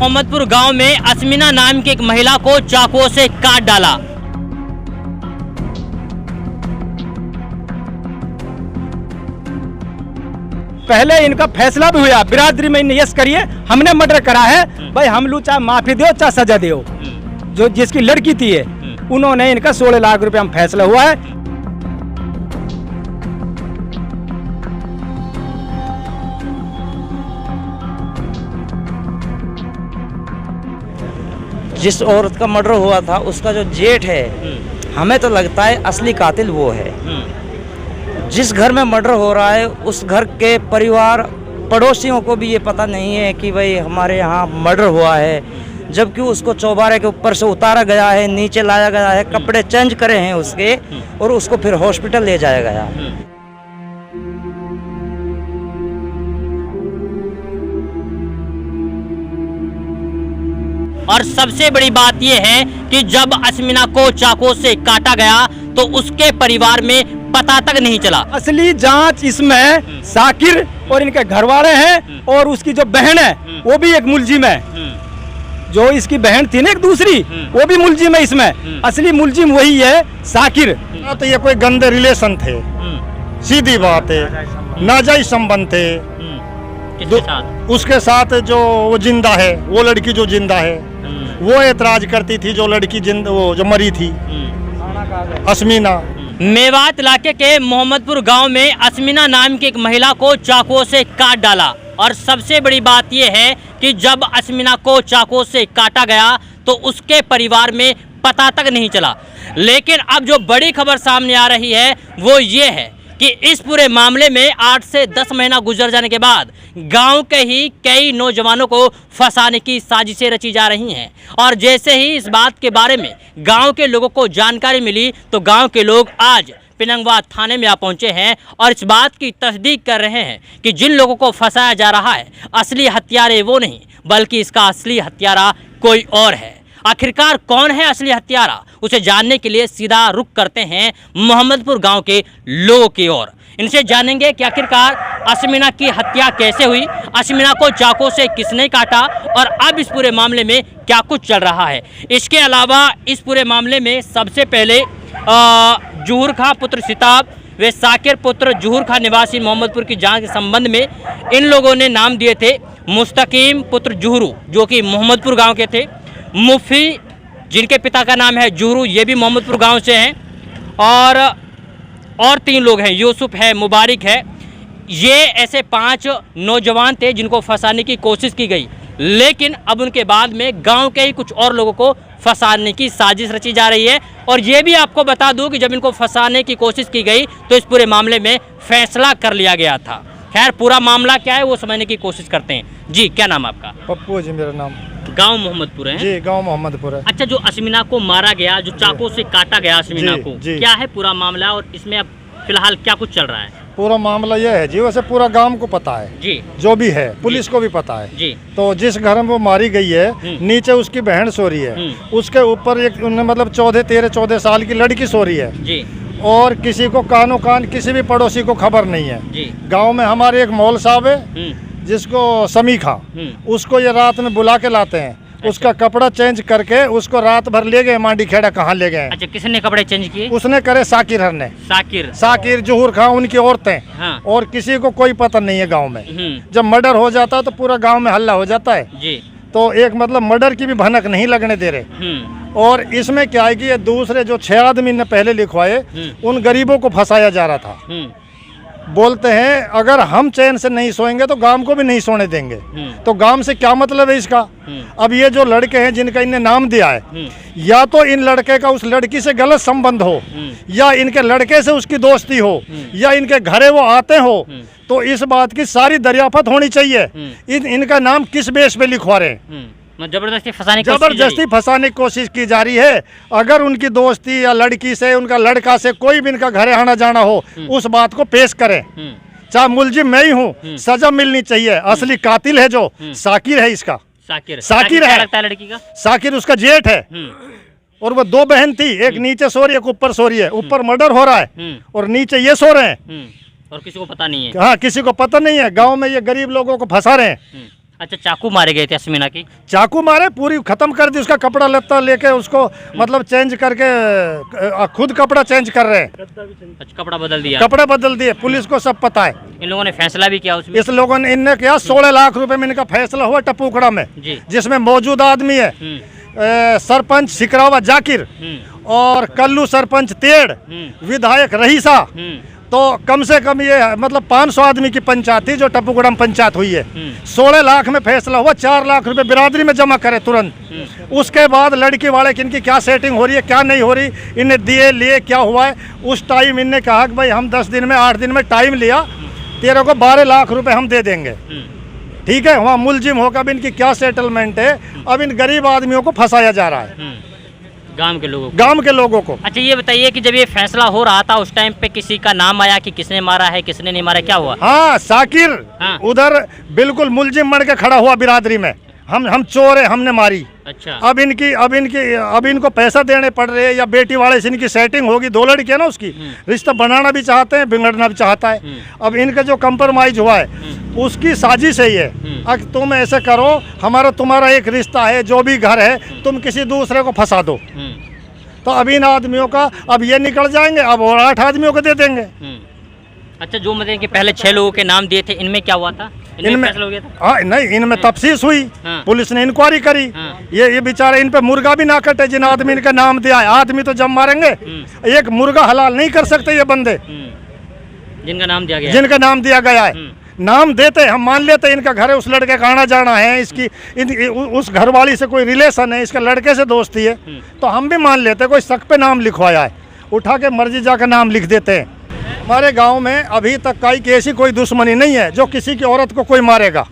मोहम्मदपुर गांव में असमीना नाम की एक महिला को चाकुओं से काट डाला। पहले इनका फैसला भी हुआ, बिरादरी में यस करिए हमने मर्डर करा है, भाई हम लोग चाहे माफी दो चाहे सजा दो। जो जिसकी लड़की थी है उन्होंने इनका 16 लाख रुपए में फैसला हुआ है। जिस औरत का मर्डर हुआ था उसका जो जेठ है, हमें तो लगता है असली कातिल वो है। जिस घर में मर्डर हो रहा है उस घर के परिवार पड़ोसियों को भी ये पता नहीं है कि भाई हमारे यहाँ मर्डर हुआ है, जबकि उसको चौबारे के ऊपर से उतारा गया है, नीचे लाया गया है, कपड़े चेंज करे हैं उसके और उसको फिर हॉस्पिटल ले जाया गया। और सबसे बड़ी बात यह है कि जब असमीना को चाकू से काटा गया तो उसके परिवार में पता तक नहीं चला। असली जांच इसमें साकिर और इनके घर वाले हैं और उसकी जो बहन है वो भी एक मुलजिम है। जो इसकी बहन थी ना एक दूसरी, वो भी मुलजिम है इसमें। असली मुलजिम वही है साकिर। तो ये कोई गंदे रिलेशन थे, सीधी बात है, नाजायज संबंध थे। उसके साथ जो वो जिंदा है, वो लड़की जो जिंदा है, वो एतराज करती थी जो लड़की वो जो मरी थी असमीना। मेवात इलाके के मोहम्मदपुर गांव में असमीना नाम की एक महिला को चाकुओं से काट डाला। और सबसे बड़ी बात यह है कि जब असमीना को चाकुओं से काटा गया तो उसके परिवार में पता तक नहीं चला। लेकिन अब जो बड़ी खबर सामने आ रही है वो ये है कि इस पूरे मामले में 8 से 10 महीना गुजर जाने के बाद गांव के ही कई नौजवानों को फंसाने की साजिशें रची जा रही हैं। और जैसे ही इस बात के बारे में गांव के लोगों को जानकारी मिली तो गांव के लोग आज पिनंगवा थाने में आ पहुंचे हैं और इस बात की तस्दीक कर रहे हैं कि जिन लोगों को फंसाया जा रहा है असली हत्यारे वो नहीं बल्कि इसका असली हत्यारा कोई और है। आखिरकार कौन है असली हत्यारा, उसे जानने के लिए सीधा रुख करते हैं मोहम्मदपुर गांव के लोगों की ओर। इनसे जानेंगे कि आखिरकार असमीना की हत्या कैसे हुई, असमीना को चाकू से किसने काटा और अब इस पूरे मामले में क्या कुछ चल रहा है। इसके अलावा इस पूरे मामले में सबसे पहले जूहर खां पुत्र सिताब व साकिर पुत्र जूहर खां निवासी मोहम्मदपुर की जांच के संबंध में इन लोगों ने नाम दिए थे मुस्तकीम पुत्र जूहरू जो कि मोहम्मदपुर गाँव के थे, मुफ्ती जिनके पिता का नाम है जूहरू ये भी मोहम्मदपुर गांव से हैं, और 3 लोग हैं, यूसुफ है, मुबारक है। ये ऐसे 5 नौजवान थे जिनको फंसाने की कोशिश की गई। लेकिन अब उनके बाद में गांव के ही कुछ और लोगों को फंसाने की साजिश रची जा रही है। और ये भी आपको बता दूं कि जब इनको फंसाने की कोशिश की गई तो इस पूरे मामले में फैसला कर लिया गया था। खैर पूरा मामला क्या है वो समझने की कोशिश करते हैं। जी क्या नाम आपका? पप्पू जी मेरा नाम। गांव मोहम्मदपुर है? जी गांव मोहम्मदपुर है। अच्छा, जो असमीना को मारा गया, जो चाकू से काटा गया असमीना को, क्या है पूरा मामला और इसमें अब फिलहाल क्या कुछ चल रहा है? पूरा मामला यह है जी, वैसे पूरा गांव को पता है जी, जो भी है पुलिस को भी पता है जी। तो जिस घर में वो मारी गई है नीचे उसकी बहन सो रही है, उसके ऊपर एक मतलब 14 साल की लड़की सो रही है जी। और किसी को कानो कान किसी भी पड़ोसी को खबर नहीं है जी। गाँव में हमारे एक मौल साहब है जिसको समी खां, उसको ये रात में बुला के लाते हैं। अच्छा। उसका कपड़ा चेंज करके उसको रात भर ले गए मांडी खेड़ा, कहाँ ले गए? अच्छा, किसने कपड़े चेंज किए? उसने करे साकिर हर ने। साकिर जूहर खां उनकी औरतें। हाँ। और किसी को कोई पता नहीं है गांव में। जब मर्डर हो जाता है तो पूरा गांव में हल्ला हो जाता है जी। तो एक मतलब मर्डर की भी भनक नहीं लगने दे रहे। और इसमें क्या है कि ये दूसरे जो 6 आदमी ने पहले लिखवाए उन गरीबों को फंसाया जा रहा था। बोलते हैं अगर हम चैन से नहीं सोएंगे तो गांव को भी नहीं सोने देंगे। तो गांव से क्या मतलब है इसका? अब ये जो लड़के हैं जिनका इनने नाम दिया है, या तो इन लड़के का उस लड़की से गलत संबंध हो, या इनके लड़के से उसकी दोस्ती हो, या इनके घरे वो आते हो। तो इस बात की सारी दरियाफत होनी चाहिए इनका नाम किस बेस पे लिखवा रहे हैं। जबरदस्ती फंसाने की कोशिश की जा रही है। अगर उनकी दोस्ती या लड़की से, उनका लड़का से कोई भी इनका घरे आना जाना हो, उस बात को पेश करें। चाहे मुलजिम मैं ही हूँ, सजा मिलनी चाहिए। असली कातिल है जो साकिर है, इसका साकिर है। लड़की का साकिर उसका जेठ है। और वो 2 बहन थी, एक नीचे सो रही है, एक ऊपर सो रही है। ऊपर मर्डर हो रहा है और नीचे ये सो रहे हैं और किसी को पता नहीं है। हाँ, किसी को पता नहीं है। गाँव में ये गरीब लोगों को फंसा रहे हैं। अच्छा, चाकू मारे गए थे अस्मिना की? चाकू मारे, पूरी खत्म कर दी, उसका कपड़ा लत्ता लेके उसको मतलब चेंज करके खुद कपड़ा चेंज कर रहे हैं। अच्छा, कपड़ा बदल दिया? कपड़े बदल दिए, पुलिस को सब पता है। इन लोगों ने फैसला भी किया उसमें? इस लोगों ने इनने किया 16 लाख रुपए में इनका फैसला हुआ टपूकड़ा में, जिसमें मौजूदा आदमी है सरपंच सिकरावा जाकिर और कल्लू सरपंच तेड़, विधायक रहीसा। तो कम से कम ये मतलब 500 आदमी की पंचायत थी जो टपूगड़ा में पंचायत हुई है। 16 लाख में फैसला हुआ, 4 लाख रुपए बिरादरी में जमा करे तुरंत। उसके बाद लड़की वाले की इनकी क्या सेटिंग हो रही है, क्या नहीं हो रही, इन्हें दिए लिए क्या हुआ है। उस टाइम इनने कहा कि भाई हम 10 दिन में 8 दिन में टाइम लिया, तेरे को 12 लाख रुपए हम दे देंगे। ठीक है, वहाँ मुलजिम होकर अब इनकी क्या सेटलमेंट है। अब इन गरीब आदमियों को फंसाया जा रहा है, गांव के लोगों को। अच्छा, ये बताइए कि जब ये फैसला हो रहा था उस टाइम पे किसी का नाम आया कि किसने मारा है, किसने नहीं मारा, क्या हुआ? हाँ, साकिर उधर बिल्कुल मुलजिम बन के खड़ा हुआ बिरादरी में, हम चोर है, हमने मारी। अच्छा, अब इनको पैसा देने पड़ रहे हैं या बेटी वाले से इनकी सेटिंग होगी। 2 लड़की है ना, उसकी रिश्ता बनाना भी चाहते हैं, बिगड़ना भी चाहता है। अब इनका जो कंप्रोमाइज हुआ है उसकी साजिश है ये। अब तुम ऐसे करो, हमारा तुम्हारा एक रिश्ता है, जो भी घर है तुम किसी दूसरे को फंसा दो। तो अब इन आदमियों का अब ये निकल जाएंगे, अब और 8 आदमियों को दे देंगे। अच्छा, जो मतलब कि पहले 6 लोगों के नाम दिए थे, इनमें क्या हुआ था? इनमें फैसला हो गया था? हाँ, नहीं, इनमें तफ्सीस हुई, पुलिस ने इंक्वायरी करी। ये बेचारे इन पे मुर्गा भी ना कटे जिन आदमी इनका नाम दिया है। आदमी तो जब मारेंगे, एक मुर्गा हलाल नहीं कर सकते ये बंदे जिनका नाम दिया गया, जिनका नाम दिया गया है। नाम देते हम मान लेते इनका घर है, उस लड़के का आना जाना है, इसकी उस घरवाली से कोई रिलेशन है, इसका लड़के से दोस्ती है, तो हम भी मान लेते कोई शक पे नाम लिखवाया है, उठा के मर्जी जाकर नाम लिख देते हैं। हमारे गांव में अभी तक की ऐसी कोई दुश्मनी नहीं है जो किसी की औरत को कोई मारेगा।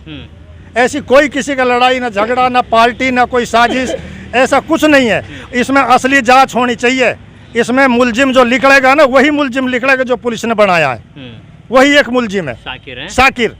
ऐसी कोई किसी का लड़ाई ना झगड़ा, ना पार्टी, ना कोई साजिश, ऐसा कुछ नहीं है। इसमें असली जांच होनी चाहिए। इसमें मुलजिम जो निकलेगा ना, वही मुलजिम निकलेगा जो पुलिस ने बनाया है, वही एक मुलजिम है, साकिर।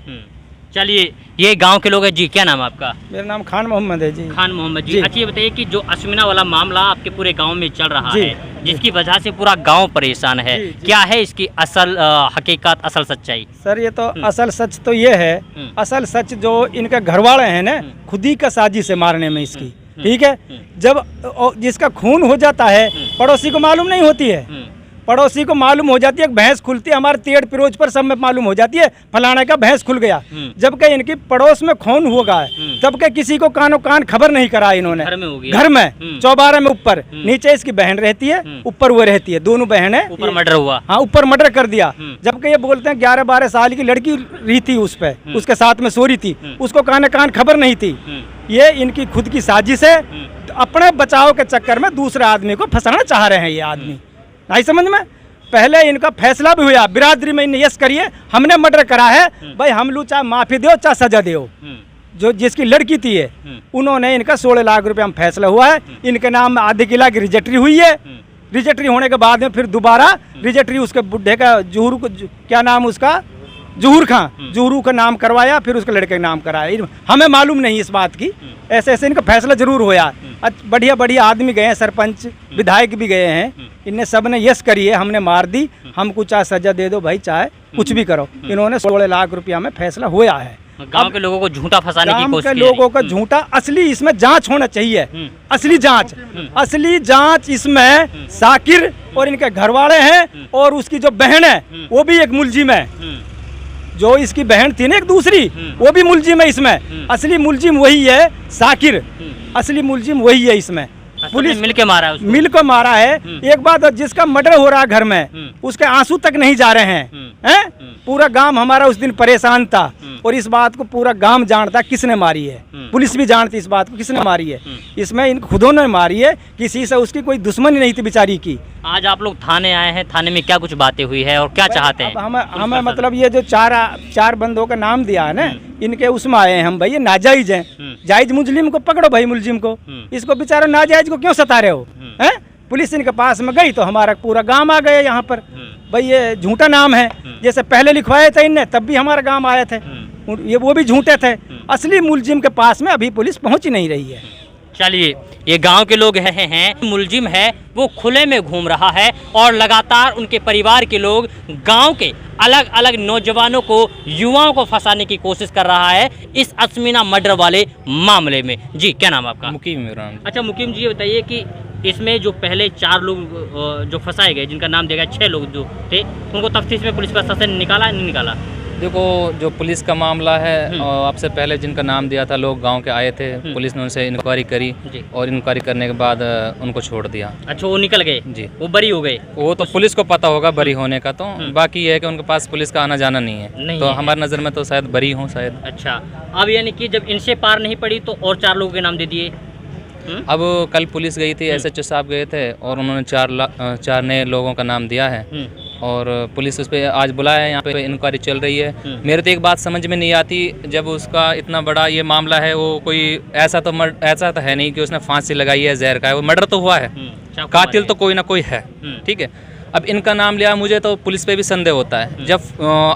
चलिए, ये गांव के लोग हैं जी। क्या नाम है आपका? मेरा नाम खान मोहम्मद है जी। खान मोहम्मद जी। अच्छा, ये बताइए कि जो अस्मिना वाला मामला आपके पूरे गांव में चल रहा है, जिसकी वजह से पूरा गांव परेशान है, क्या है इसकी असल हकीकत, असल सच्चाई? सर, ये तो असल सच तो ये है, असल सच जो इनके घरवाले हैं ना, खुद ही का साजिश है मारने में इसकी। ठीक है, जब जिसका खून हो जाता है पड़ोसी को मालूम नहीं होती है, पड़ोसी को मालूम हो जाती है, भैंस खुलती है हमारे तेड़ पिरोज पर, सब में मालूम हो जाती है फलाने का भैंस खुल गया। जबकि इनकी पड़ोस में खून होगा है, तब किसी को कानो कान खबर नहीं करा इन्होंने। घर में चौबारे में ऊपर नीचे इसकी बहन रहती है, ऊपर वो रहती है, दोनों बहन है। ऊपर मर्डर हुआ? हाँ, ऊपर मर्डर कर दिया। जबकि ये बोलते हैं 11-12 साल की लड़की रही थी उस पे, उसके साथ में सो रही थी, उसको कान कान खबर नहीं थी। ये इनकी खुद की साजिश है, अपने बचाव के चक्कर में दूसरे आदमी को फंसाना चाह रहे हैं ये आदमी। नहीं समझ में? पहले इनका फैसला भी हुआ बिरादरी में, यस करिए हमने मर्डर करा है, भाई हम लोग चाहे माफी दो चाहे सजा दो। जो जिसकी लड़की थी है, उन्होंने इनका 16 लाख रुपए में फैसला हुआ है। इनके नाम में आधे किला की रजिस्ट्री हुई है। रजिस्ट्री होने के बाद में फिर दोबारा रजिस्ट्री उसके बुढ़े का जूहू को, क्या नाम उसका, जूहर खां, जूहू का नाम करवाया, फिर उसके लड़के का नाम कराया। हमें मालूम नहीं इस बात की, ऐसे ऐसे इनका फैसला जरूर हुआ। बढ़िया बढ़िया आदमी गए हैं, सरपंच विधायक भी गए हैं, इनने सब ने यस करिए हमने मार दी, हमको चाहे सजा दे दो भाई, चाहे कुछ भी करो। इन्होंने 16 लाख रुपया में फैसला हुआ है। गांव के लोगों को झूठा फंसाने की कोशिश, लोगों का झूठा, असली इसमें जांच होना चाहिए, असली जांच इसमें साकिर और इनके घरवाले हैं और उसकी जो बहन है वो भी एक मुलजिम है। जो इसकी बहन थी ना एक दूसरी, वो भी मुलजिम है इसमें। असली मुलजिम वही है साकिर, असली मुलजिम वही है इसमें। पुलिस मिल के मारा है उसको। मिल को मारा है। एक बात, जिसका मर्डर हो रहा है घर में, उसके आंसू तक नहीं जा रहे हैं। पूरा गांव हमारा उस दिन परेशान था और इस बात को पूरा गांव जानता किसने मारी है, पुलिस भी जानती इस बात को किसने मारी है। इसमें इन खुदों ने मारी है, किसी से उसकी कोई दुश्मनी नहीं थी बेचारी की। आज आप लोग थाने आए हैं, थाने में क्या कुछ बातें हुई है और क्या चाहते हैं? हमें मतलब ये जो चार बंदों का नाम दिया है ना, इनके उसमें आए हैं हम, भाई ये नाजायज है। जायज मुजरिम को पकड़ो भाई, मुलजिम को, इसको बेचारा नाजायज को क्यों सता रहे हो? हैं? पुलिस इनके पास में गई तो हमारा पूरा गांव आ गया यहाँ पर, भाई ये झूठा नाम है। जैसे पहले लिखवाए थे इनने, तब भी हमारा गांव आए थे, ये वो भी झूठे थे। असली मुलजिम के पास में अभी पुलिस पहुंच ही नहीं रही है। चलिए, ये गांव के लोग हैं मुलजिम है वो खुले में घूम रहा है और लगातार उनके परिवार के लोग गांव के अलग अलग नौजवानों को, युवाओं को फंसाने की कोशिश कर रहा है इस अस्मिना मर्डर वाले मामले में। जी, क्या नाम है आपका? मुकीम इमरान। अच्छा मुकीम जी, ये बताइए कि इसमें जो पहले 4 लोग जो फंसाए गए, जिनका नाम दिया गया 6 लोग जो थे, उनको तफ्तीश में पुलिस प्रशासन ने निकाला नहीं निकाला? देखो, जो पुलिस का मामला है, आपसे पहले जिनका नाम दिया था लोग गांव के आए थे, पुलिस ने उनसे इंक्वायरी करी और इंक्वायरी करने के बाद उनको छोड़ दिया। अच्छा, वो निकल गए? जी, वो बरी हो गए? वो तो पुलिस को पता होगा बरी होने का, तो बाकी ये है कि उनके पास पुलिस का आना जाना नहीं है, तो हमारी नज़र में तो शायद बरी हों शायद। अच्छा, अब यानी कि जब इनसे पार नहीं पड़ी तो और 4 लोगों के नाम दे दिए? अब कल पुलिस गई थी, SHO साहब गए थे और उन्होंने 4 नए लोगों का नाम दिया है और पुलिस उस पर आज बुलाया है, यहाँ पे इंक्वायरी चल रही है। मेरे तो एक बात समझ में नहीं आती, जब उसका इतना बड़ा ये मामला है, वो कोई ऐसा तो है नहीं कि उसने फांसी लगाई है, जहर का है, वो मर्डर तो हुआ है, कातिल तो कोई ना कोई है, ठीक है। अब इनका नाम लिया, मुझे तो पुलिस पे भी संदेह होता है, जब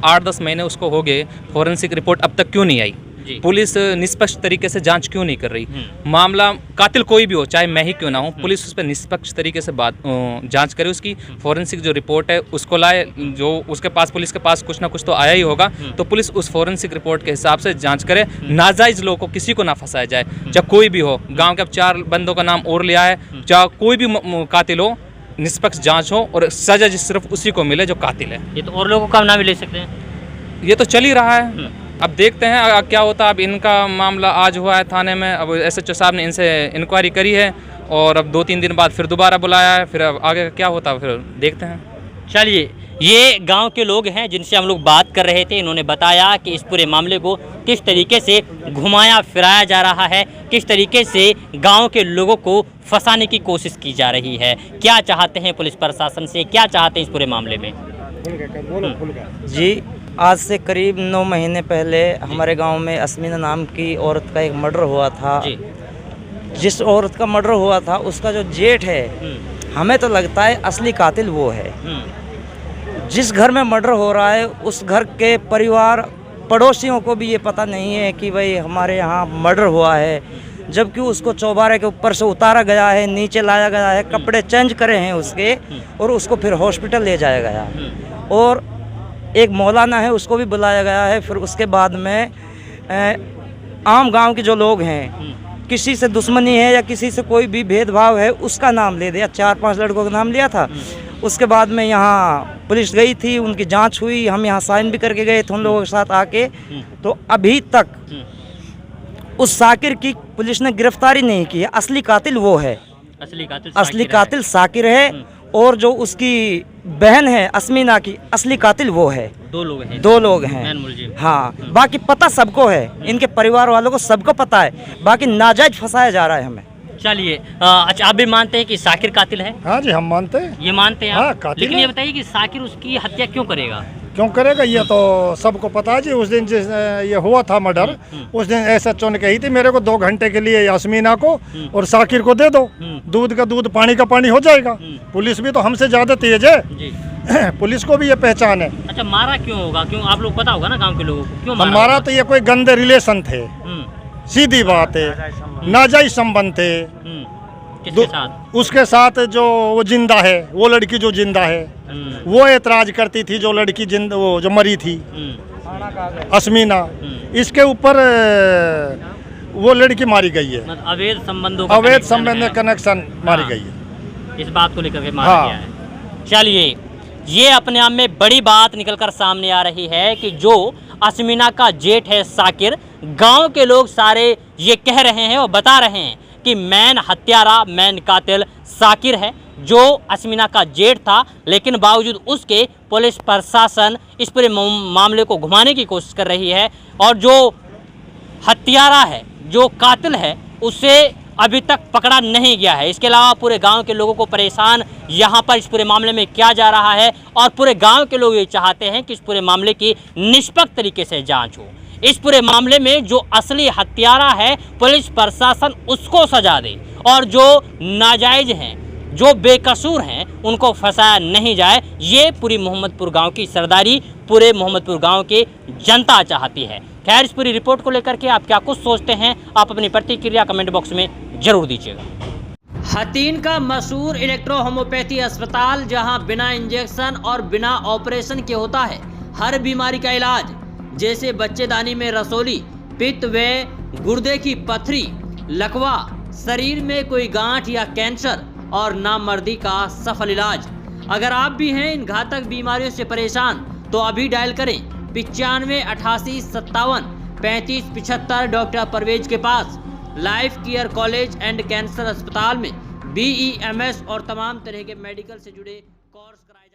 8-10 महीने उसको हो गए, फॉरेंसिक रिपोर्ट अब तक क्यों नहीं आई? पुलिस निष्पक्ष तरीके से जांच क्यों नहीं कर रही? मामला कातिल कोई भी हो, चाहे मैं ही क्यों ना हूं, पुलिस उस पर निष्पक्ष तरीके से जांच करे, उसकी फॉरेंसिक जो रिपोर्ट है उसको लाए, जो उसके पास पुलिस के पास कुछ ना कुछ तो आया ही होगा, तो पुलिस उस फॉरेंसिक रिपोर्ट के हिसाब से जांच करे, नाजायज लोगों को किसी को ना फंसाया जाए। चाहे कोई भी हो, गाँव के अब 4 बंदों का नाम और लिया है, चाहे कोई भी कातिल हो, निष्पक्ष जाँच हो और सजा सिर्फ उसी को मिले जो कातिल है। ये तो और लोगों का नाम भी ले सकते हैं? ये तो चल ही रहा है, अब देखते हैं क्या होता है। अब इनका मामला आज हुआ है थाने में, अब SHO साहब ने इनसे इंक्वायरी करी है और अब 2-3 दिन बाद फिर दोबारा बुलाया है, फिर अब आगे क्या होता है फिर देखते हैं। चलिए, ये गांव के लोग हैं जिनसे हम लोग बात कर रहे थे, इन्होंने बताया कि इस पूरे मामले को किस तरीके से घुमाया फिराया जा रहा है, किस तरीके से गांव के लोगों को फंसाने की कोशिश की जा रही है, क्या चाहते हैं पुलिस प्रशासन से, क्या चाहते हैं इस पूरे मामले में। जी, आज से करीब 9 महीने पहले हमारे गांव में अस्मिना नाम की औरत का एक मर्डर हुआ था। जिस औरत का मर्डर हुआ था उसका जो जेठ है, हमें तो लगता है असली कातिल वो है। जिस घर में मर्डर हो रहा है उस घर के परिवार पड़ोसियों को भी ये पता नहीं है कि भाई हमारे यहाँ मर्डर हुआ है, जबकि उसको चौबारे के ऊपर से उतारा गया है, नीचे लाया गया है, कपड़े चेंज करे हैं उसके और उसको फिर हॉस्पिटल ले जाया गया और एक मौलाना है उसको भी बुलाया गया है। फिर उसके बाद में आम गांव के जो लोग हैं, किसी से दुश्मनी है या किसी से कोई भी भेदभाव है, उसका नाम ले दिया। 4-5 लड़कों का नाम लिया था। उसके बाद में यहाँ पुलिस गई थी, उनकी जांच हुई, हम यहाँ साइन भी करके गए थे उन लोगों के साथ आके। तो अभी तक उस साकिर की पुलिस ने गिरफ्तारी नहीं की है। असली कातिल वो है, असली कातिल साकिर है और जो उसकी बहन है अस्मिना की, असली कातिल वो है। 2 लोग हैं। हाँ, बाकी पता सबको है, इनके परिवार वालों को सबको पता है, बाकी नाजायज फंसाया जा रहा है हमें। चलिए, अच्छा, आप भी मानते हैं कि साकिर कातिल है? हाँ जी, हम मानते हैं। ये मानते हैं हाँ, आप? लेकिन ये बताइए कि साकिर उसकी हत्या क्यों करेगा? ये तो सबको पता है जी। उस दिन जिस ये हुआ था मर्डर, उस दिन SHO ने कही थी मेरे को 2 घंटे के लिए यास्मीना को और साकिर को दे दो, दूध का दूध पानी का पानी हो जाएगा। पुलिस भी तो हमसे ज्यादा तेज है, पुलिस को भी ये पहचान है। अच्छा, मारा क्यों होगा? क्यों, आप लोग पता होगा ना गांव के लोगों को, क्यों मारा? हमारा तो ये कोई गंदे रिलेशन थे, सीधी बात है, नाजायज संबंध थे। किसके साथ? उसके साथ जो वो जिंदा है, वो लड़की जो जिंदा है, वो एतराज करती थी, जो लड़की वो जो मरी थी अस्मिना, इसके ऊपर वो लड़की मारी गई है। मतलब अवैध संबंध कनेक्शन मारी गई है, इस बात को लेकर के मारा गया है। चलिए, ये अपने आप में बड़ी बात निकलकर सामने आ रही है कि जो अस्मिना का जेठ है साकिर, गांव के लोग सारे ये कह रहे हैं और बता रहे हैं कि मैन हत्यारा, मैन कातिल साकिर है, जो अस्मिना का जेठ था। लेकिन बावजूद उसके पुलिस प्रशासन इस पूरे मामले को घुमाने की कोशिश कर रही है और जो हत्यारा है, जो कातिल है, उसे अभी तक पकड़ा नहीं गया है। इसके अलावा पूरे गांव के लोगों को परेशान यहाँ पर इस पूरे मामले में किया जा रहा है और पूरे गांव के लोग ये चाहते हैं कि इस पूरे मामले की निष्पक्ष तरीके से जांच हो। इस पूरे मामले में जो असली हत्यारा है, पुलिस प्रशासन उसको सजा दे और जो नाजायज हैं, जो बेकसूर हैं, उनको फंसाया नहीं जाए। ये पूरी मोहम्मदपुर गांव की सरदारी, पूरे मोहम्मदपुर गांव की जनता चाहती है। खैर, इस पूरी रिपोर्ट को लेकर के आप क्या कुछ सोचते हैं, आप अपनी प्रतिक्रिया कमेंट बॉक्स में जरूर दीजिएगा। हथीन का मशहूर इलेक्ट्रो होम्योपैथी अस्पताल, जहां बिना इंजेक्शन और बिना ऑपरेशन के होता है हर बीमारी का इलाज, जैसे बच्चेदानी में रसोली, पित्त व गुर्दे की पथरी, लकवा, शरीर में कोई गांठ या कैंसर और नामर्दी का सफल इलाज। अगर आप भी हैं इन घातक बीमारियों से परेशान तो अभी डायल करें 95 88 57 35 75 डॉक्टर परवेज के पास। Life care college and cancer अस्पताल में BEMS और तमाम तरह के मेडिकल से जुड़े कोर्स कराए